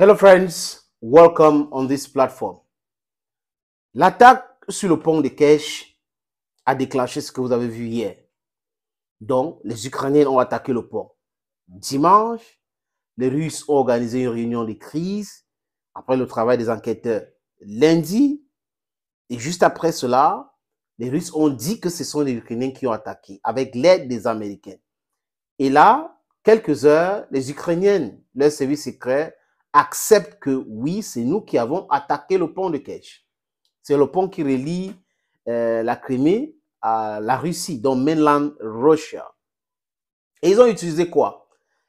Hello friends, welcome on this platform. L'attaque sur le pont de Kerch a déclenché ce que vous avez vu hier. Donc, les Ukrainiens ont attaqué le pont. Dimanche, les Russes ont organisé une réunion de crise après le travail des enquêteurs lundi. Et juste après cela, les Russes ont dit que ce sont les Ukrainiens qui ont attaqué avec l'aide des Américains. Et là, quelques heures, les Ukrainiennes, leur service secret, acceptent que oui, c'est nous qui avons attaqué le pont de Kerch. C'est le pont qui relie la Crimée à la Russie, donc mainland Russia. Et ils ont utilisé quoi?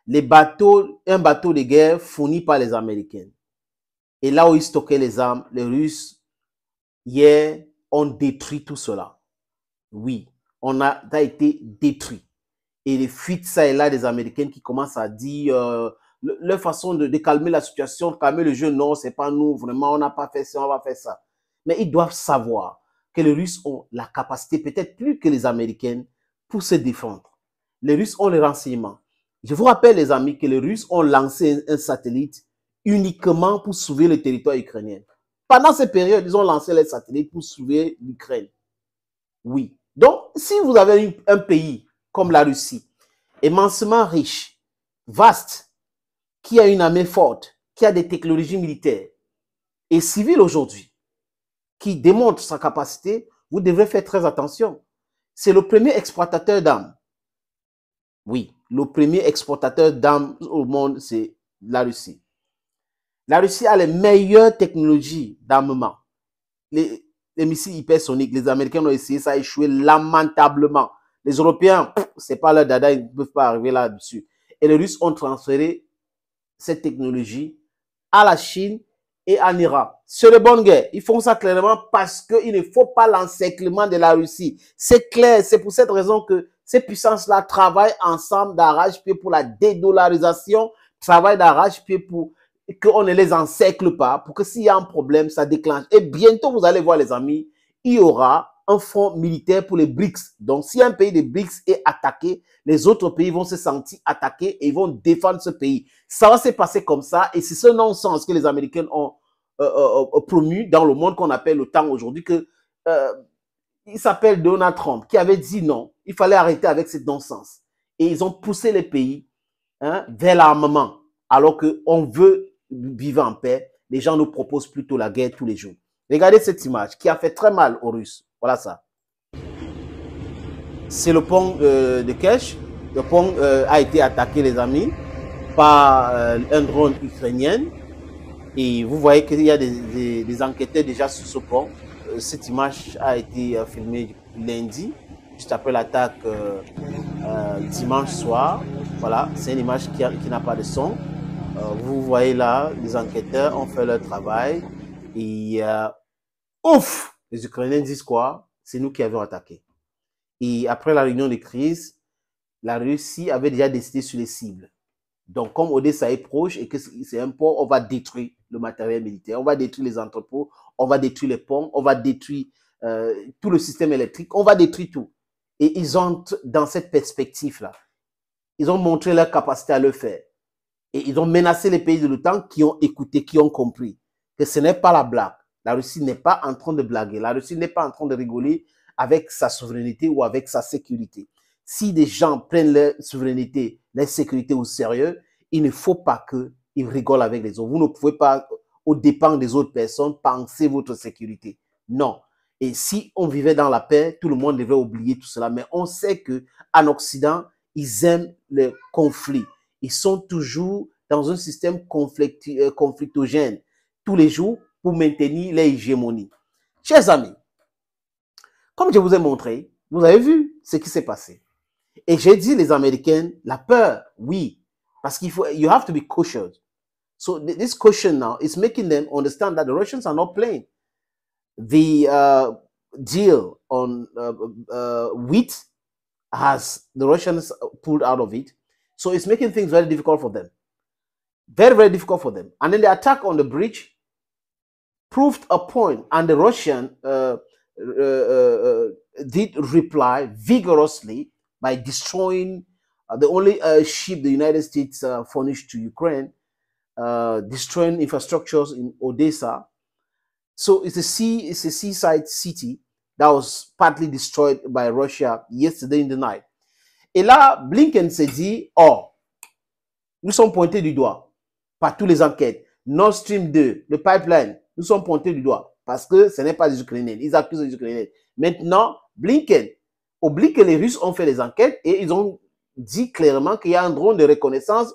Un bateau de guerre fourni par les Américains. Et là où ils stockaient les armes, les Russes, hier, ont détruit tout cela. Oui, ça a été détruit. Et les fuites ça et là des Américains qui commencent à dire leur façon de calmer la situation, de calmer le jeu, non, c'est pas nous, vraiment, on n'a pas fait ça, on va faire ça. Mais ils doivent savoir que les Russes ont la capacité, peut-être plus que les Américains, pour se défendre. Les Russes ont les renseignements. Je vous rappelle, les amis, que les Russes ont lancé un satellite uniquement pour sauver le territoire ukrainien. Pendant cette période, ils ont lancé les satellites pour sauver l'Ukraine. Oui. Donc, si vous avez un pays comme la Russie, immensément riche, vaste, qui a une armée forte, qui a des technologies militaires et civiles aujourd'hui, qui démontre sa capacité, vous devrez faire très attention. C'est le premier exportateur d'armes. Oui, le premier exportateur d'armes au monde, c'est la Russie. La Russie a les meilleures technologies d'armement. Les missiles hypersoniques, les Américains ont essayé, ça a échoué lamentablement. Les Européens, c'est pas leur dada, ils ne peuvent pas arriver là-dessus. Et les Russes ont transféré cette technologie à la Chine et en Iran. C'est de bonne guerre. Ils font ça clairement parce qu'il ne faut pas l'encerclement de la Russie. C'est clair, c'est pour cette raison que ces puissances-là travaillent ensemble d'arrache-pied pour la dédollarisation, travaillent d'arrache-pied pour qu'on ne les encercle pas, pour que s'il y a un problème, ça déclenche. Et bientôt, vous allez voir les amis, il y aura un front militaire pour les BRICS. Donc, si un pays des BRICS est attaqué, les autres pays vont se sentir attaqués et ils vont défendre ce pays. Ça va se passer comme ça et c'est ce non-sens que les Américains ont promu dans le monde qu'on appelle le temps aujourd'hui, que il s'appelle Donald Trump, qui avait dit non, il fallait arrêter avec ce non-sens. Et ils ont poussé les pays vers l'armement, alors qu'on veut vivre en paix. Les gens nous proposent plutôt la guerre tous les jours. Regardez cette image qui a fait très mal aux Russes. Voilà ça. C'est le pont de Kerch. Le pont a été attaqué, les amis, par un drone ukrainien. Et vous voyez qu'il y a des enquêteurs déjà sur ce pont. Cette image a été filmée lundi, juste après l'attaque dimanche soir. Voilà, c'est une image qui n'a pas de son. Vous voyez là, les enquêteurs ont fait leur travail. Et ouf, les Ukrainiens disent quoi? C'est nous qui avions attaqué. Et après la réunion de crise, la Russie avait déjà décidé sur les cibles. Donc, comme Odessa est proche et que c'est un port, on va détruire le matériel militaire, on va détruire les entrepôts, on va détruire les ponts, on va détruire tout le système électrique, on va détruire tout. Et ils ont, dans cette perspective-là, ils ont montré leur capacité à le faire. Et ils ont menacé les pays de l'OTAN qui ont écouté, qui ont compris que ce n'est pas la blague. La Russie n'est pas en train de blaguer. La Russie n'est pas en train de rigoler avec sa souveraineté ou avec sa sécurité. Si des gens prennent leur souveraineté, leur sécurité au sérieux, il ne faut pas qu'ils rigolent avec les autres. Vous ne pouvez pas, aux dépens des autres personnes, penser votre sécurité. Non. Et si on vivait dans la paix, tout le monde devrait oublier tout cela. Mais on sait qu'en Occident, ils aiment le conflit. Ils sont toujours dans un système conflictogène tous les jours pour maintenir leur hégémonie. Chers amis, comme je vous ai montré, vous avez vu ce qui s'est passé. Et j'ai dit les Américains, la peur, oui, parce qu'il faut, you have to be cautious. So this caution now is making them understand that the Russians are not playing. The deal on wheat has the Russians pulled out of it. So it's making things very difficult for them. Very, very difficult for them. And then the attack on the bridge proved a point, and the Russian did reply vigorously by destroying the only ship the United States furnished to Ukraine destroying infrastructures in Odessa. So it's a seaside city that was partly destroyed by Russia yesterday in the night. Et là, Blinken s'est dit, oh, nous sommes pointés du doigt par toutes les enquêtes. Nord Stream 2, le pipeline, nous sommes pointés du doigt parce que ce n'est pas des Ukrainiens. Ils accusent les Ukrainiens. Maintenant, Blinken oublie que les Russes ont fait les enquêtes et ils ont dit clairement qu'il y a un drone de reconnaissance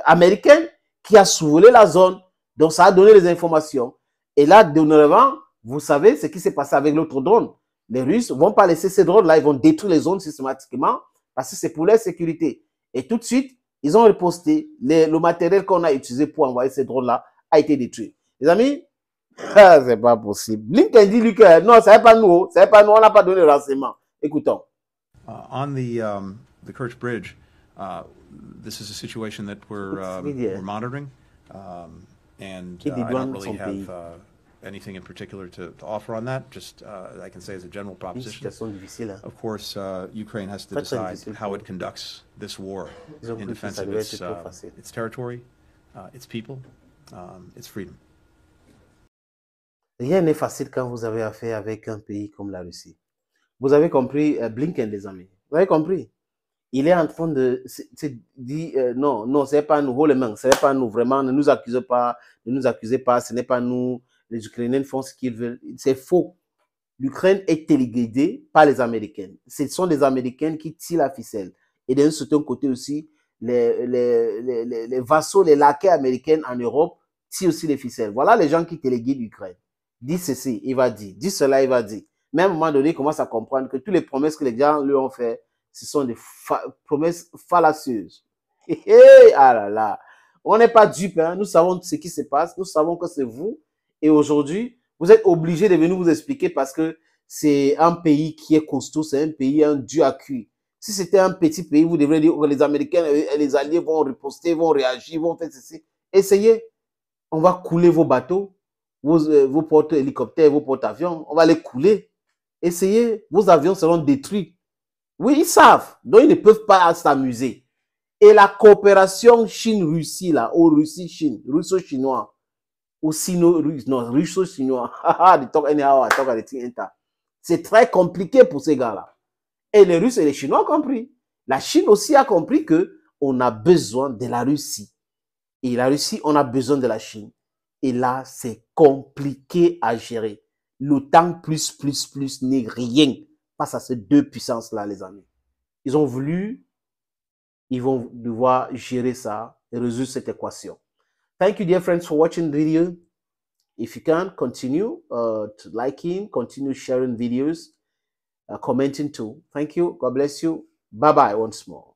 américaine qui a survolé la zone. Donc, ça a donné les informations. Et là, dorénavant, vous savez ce qui s'est passé avec l'autre drone. Les Russes ne vont pas laisser ces drones-là, ils vont détruire les zones systématiquement parce que c'est pour leur sécurité. Et tout de suite, ils ont riposté. Le matériel qu'on a utilisé pour envoyer ces drones-là a été détruit. Les amis, c'est pas possible. Blinken dit lui que non, ce n'est pas nous, on n'a pas donné le renseignement. Écoutons. On the Kerch Bridge, this is a situation that we're monitoring, and I don't really have anything in particular to offer on that. Just I can say as a general proposition. Of course, Ukraine has to decide how it conducts this war in defense of its territory, its people, its freedom. Rien n'est facile quand vous avez affaire avec un pays comme la Russie. Vous avez compris, Blinken, les amis. Vous avez compris? Il est en train de dire non, non, ce n'est pas nous, haut les mains, ce n'est pas nous, vraiment, ne nous accusez pas, ce n'est pas nous, les Ukrainiens font ce qu'ils veulent. C'est faux. L'Ukraine est téléguidée par les Américains. Ce sont les Américains qui tirent la ficelle. Et d'un certain côté aussi, les vassaux, les laquais américains en Europe tirent aussi les ficelles. Voilà les gens qui téléguident l'Ukraine. Dis ceci, il va dire. Dis cela, il va dire. Mais à un moment donné, il commence à comprendre que toutes les promesses que les gens lui ont faites, ce sont des promesses fallacieuses. Ah là là. On n'est pas dupes, hein. Nous savons ce qui se passe. Nous savons que c'est vous. Et aujourd'hui, vous êtes obligés de venir vous expliquer parce que c'est un pays qui est costaud, c'est un pays, un dur à cuire. Si c'était un petit pays, vous devriez dire que les Américains et les Alliés vont riposter, vont réagir, vont faire ceci. Essayez. On va couler vos bateaux, vos porte-hélicoptères, vos porte-avions. On va les couler. Essayez. Vos avions seront détruits. Oui, ils savent. Donc, ils ne peuvent pas s'amuser. Et la coopération Chine-Russie, là, ou Russie-Chine, russo-chinois, ou russo-chinois, c'est très compliqué pour ces gars-là. Et les Russes et les Chinois ont compris. La Chine aussi a compris qu'on a besoin de la Russie. Et la Russie, on a besoin de la Chine. Et là, c'est compliqué à gérer. L'OTAN plus n'est rien face à ces deux puissances-là, les amis. Ils ont voulu, ils vont devoir gérer ça et résoudre cette équation. Thank you, dear friends, for watching the video. If you can, continue to liking, continue sharing videos, commenting too. Thank you. God bless you. Bye-bye once more.